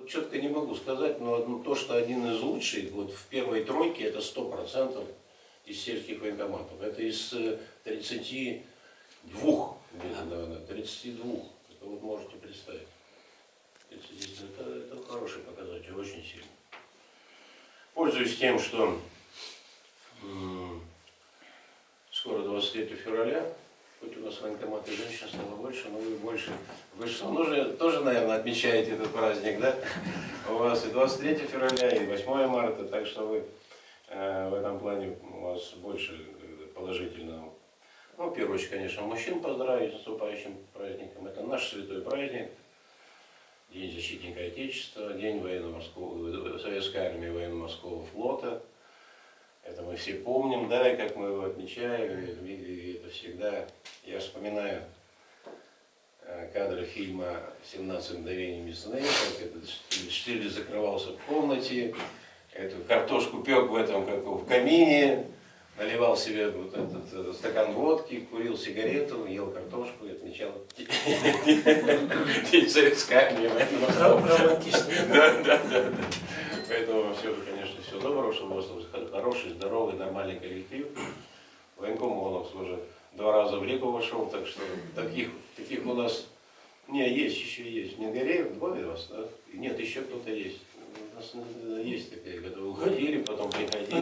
вот четко не могу сказать, но то, что один из лучших, вот в первой тройке, это 100% из сельских военкоматов. Это из 32, наверное, 32. Это вот можете представить. Это хороший показатель, очень сильно. Пользуясь тем, что скоро 23 февраля, хоть у нас военкоматы женщин стало больше, но вы больше. Вы что, тоже, наверное, отмечаете этот праздник, да? У вас и 23 февраля, и 8 марта, так что вы в этом плане у вас больше положительного. Ну, в первую очередь, конечно, мужчин поздравить с наступающим праздником. Это наш святой праздник. День защитника Отечества, День Советской армии военно-морского флота. Это мы все помним, да, и как мы его отмечаем, и это всегда. Я вспоминаю кадры фильма «17 мгновений весны», как этот Штирлиц закрывался в комнате, эту картошку пек в этом, как в камине, наливал себе вот этот стакан водки, курил сигарету, ел картошку и отмечал День Советской армии. Да. Поэтому все же, конечно, все доброго, чтобы у вас хороший, здоровый, нормальный коллектив. Военком у нас уже 2 раза в Ригу вошел, так что таких у нас еще есть. Мингареев, 2 вас, да? Нет, еще кто-то есть. У нас есть такие, когда уходили, потом приходили.